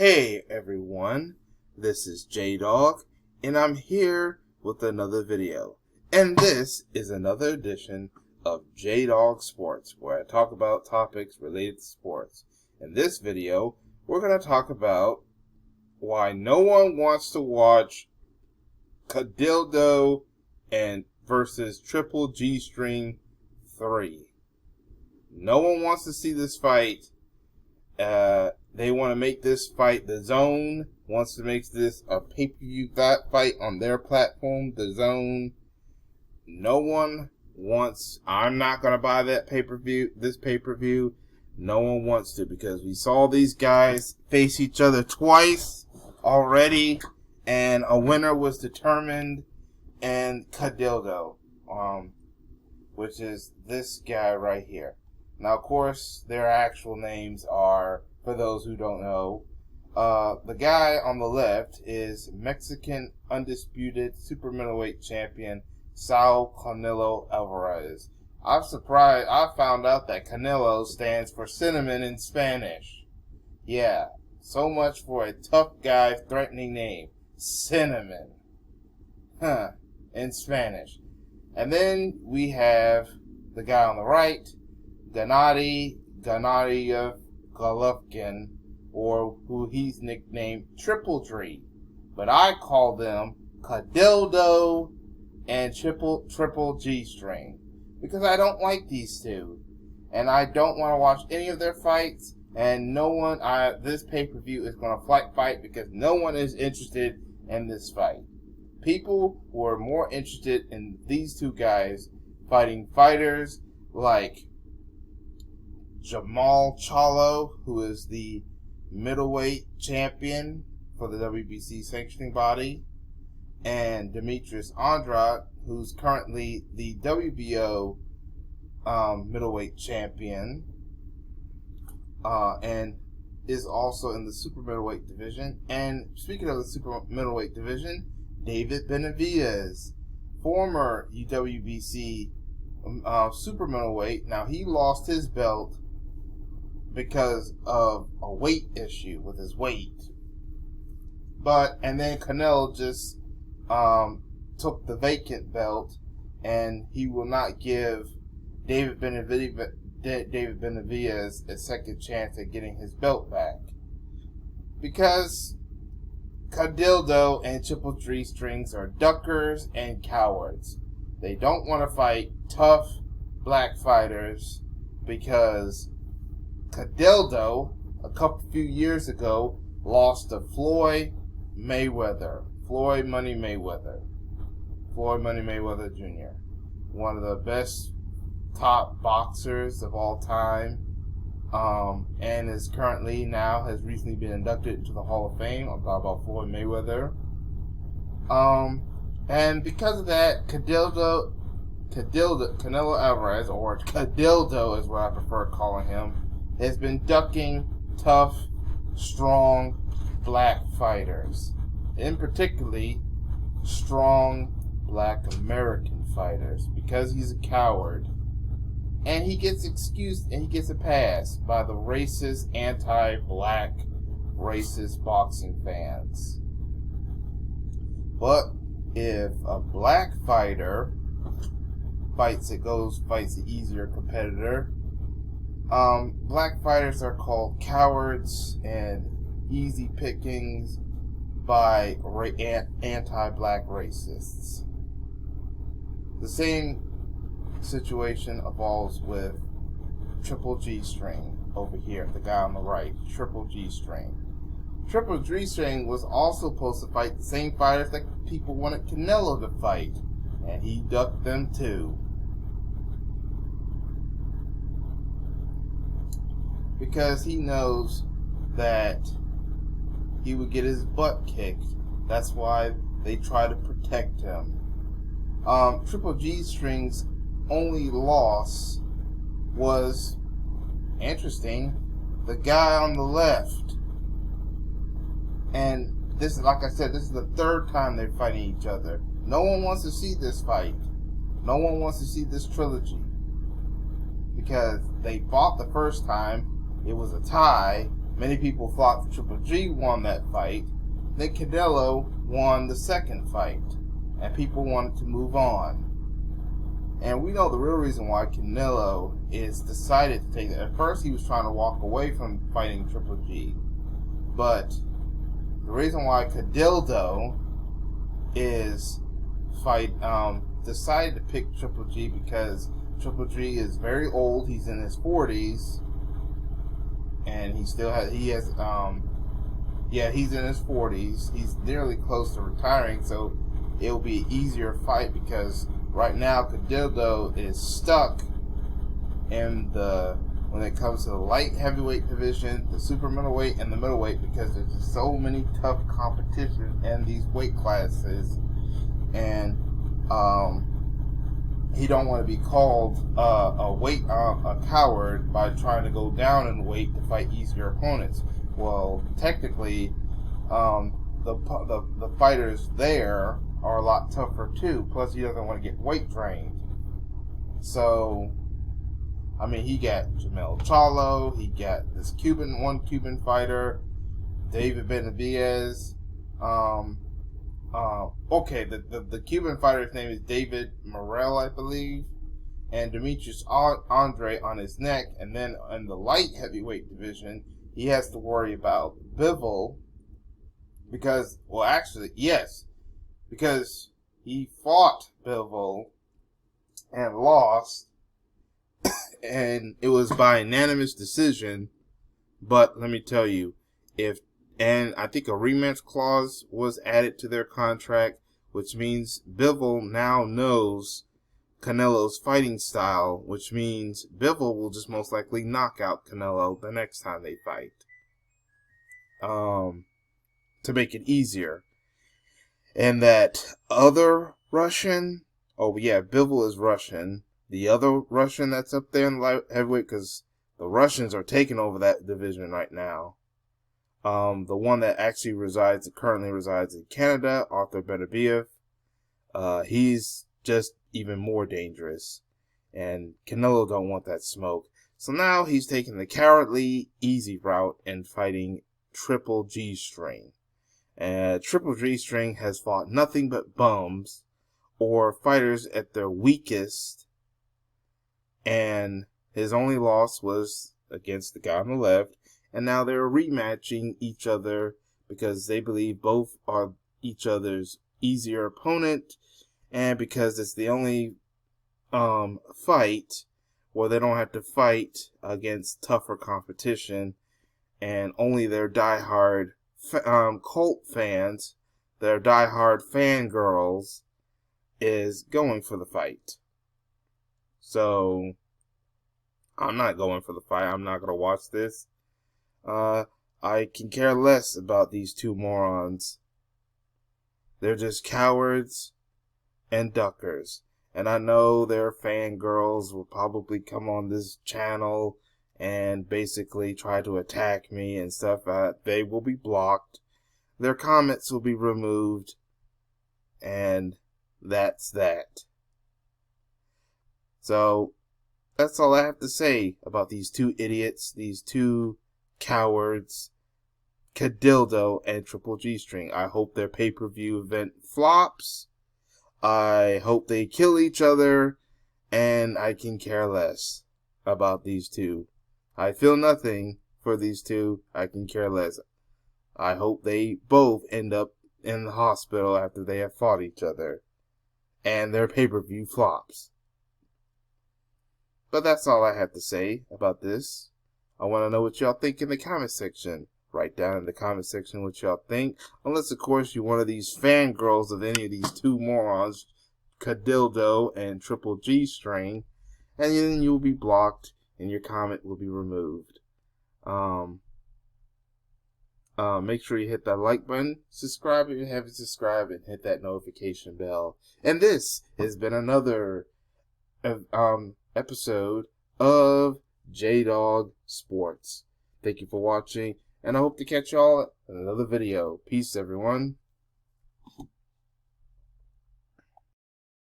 Hey everyone, this is JDAWG, and I'm here with another video. And this is another edition of JDAWG Sports, where I talk about topics related to sports. In this video, we're going to talk about why no one wants to watch Cadildo and versus GGG-string 3. No one wants to see this fight. They want to make this fight, The Zone wants to make this a pay-per-view fight on their platform, The Zone. No one wants, I'm not going to buy that this pay-per-view. No one wants to, because we saw these guys face each other twice already, and a winner was determined, and Cadildo, which is this guy right here. Now, of course, their actual names are, for those who don't know, the guy on the left is Mexican undisputed super middleweight champion Caneloalvarez. I'm surprised. I found out that Canelo stands for cinnamon in Spanish. Yeah, so much for a tough guy threatening name. Cinnamon. In Spanish. And then we have the guy on the right, Gennady Golovkin, or who he's nicknamed Triple G. But I call them Cadildo and Triple G-string, because I don't like these two. And I don't want to watch any of their fights. And no one, this pay-per-view is going to fight because no one is interested in this fight. People who are more interested in these two guys fighting fighters like Jamal Charlo, who is the middleweight champion for the WBC sanctioning body, and Demetrius Andrade, who's currently the WBO middleweight champion, and is also in the super middleweight division. And speaking of the super middleweight division, David Benavidez, former WBC super middleweight. Now, he lost his belt because of a weight issue with his weight. And then Canelo just took the vacant belt, and he will not give David Benavidez a second chance at getting his belt back, because Cadildo and Triple G-strings are duckers and cowards. They don't want to fight tough black fighters, because Cadildo, a few years ago, lost to Floyd Money Mayweather Jr., one of the best top boxers of all time, and has recently been inducted into the Hall of Fame. I'm talking about Floyd Mayweather. And because of that, Canelo Alvarez, or Cadildo is what I prefer calling him, has been ducking tough, strong black fighters, in particularly strong black American fighters, because he's a coward. And he gets excused, and he gets a pass by the racist, anti-black, racist boxing fans. But if a black fighter fights the easier competitor, black fighters are called cowards and easy pickings by anti-black racists. The same situation evolves with Triple G-string over here, the guy on the right, Triple G-string. Triple G-string was also supposed to fight the same fighters that people wanted Canelo to fight, and he ducked them too, because he knows that he would get his butt kicked. That's why they try to protect him. Triple G-string's only loss was, interesting, the guy on the left. And this, like I said, this is the third time they're fighting each other. No one wants to see this fight. No one wants to see this trilogy, because they fought the first time. It was a tie, Many people thought that Triple G won that fight. Then Cadildo won the second fight, and people wanted to move on. And we know the real reason why Canelo is decided to take it. At first, he was trying to walk away from fighting Triple G, but the reason why Cadildo is decided to pick Triple G because Triple G is very old. He's in his 40s, and he's in his 40s. He's nearly close to retiring, so it'll be an easier fight because right now Cadildo is stuck in when it comes to the light heavyweight division, the super middleweight, and the middleweight, because there's just so many tough competition in these weight classes, and he don't want to be called a coward by trying to go down in weight to fight easier opponents. Well, technically, the fighters there are a lot tougher too. Plus, he doesn't want to get weight trained. So, I mean, he got Jamel Charlo, he got this one Cuban fighter, David Benavidez. Okay, the Cuban fighter's name is David Morrell, I believe, and Demetrius Andre on his neck. And then in the light heavyweight division, he has to worry about Bivol because he fought Bivol and lost, and it was by unanimous decision. But let me tell you, and I think a rematch clause was added to their contract, which means Bivol now knows Canelo's fighting style, which means Bivol will just most likely knock out Canelo the next time they fight. To make it easier. And that other Russian, Bivol is Russian. The other Russian that's up there in the light heavyweight, because the Russians are taking over that division right now. The one that actually currently resides in Canada, Arthur Beterbiev, he's just even more dangerous, and Canelo don't want that smoke. So now he's taking the cowardly, easy route and fighting Triple G-string. And Triple G-string has fought nothing but bums or fighters at their weakest, and his only loss was against the guy on the left. And now they're rematching each other because they believe both are each other's easier opponent, and because it's the only fight where they don't have to fight against tougher competition, and only their diehard cult fans, their diehard fangirls, is going for the fight. So I'm not going for the fight. I'm not going to watch this. I can care less about these two morons. They're just cowards and duckers. And I know their fangirls will probably come on this channel and basically try to attack me and stuff. They will be blocked. Their comments will be removed. And that's that. So, that's all I have to say about these two idiots, these two cowards, Cadildo and Triple G-string. I hope their pay-per-view event flops. I hope they kill each other, and I can care less about these two. I feel nothing for these two. I can care less. I hope they both end up in the hospital after they have fought each other, and their pay-per-view flops. But that's all I have to say about this. I want to know what y'all think in the comment section. Write down in the comment section what y'all think. Unless, of course, you're one of these fangirls of any of these two morons, Cadildo and Triple G-string. And then you'll be blocked and your comment will be removed. Make sure you hit that like button. Subscribe if you haven't subscribed. And hit that notification bell. And this has been another episode of JDAWG Sports. Thank you for watching, and I hope to catch y'all in another video. Peace, everyone.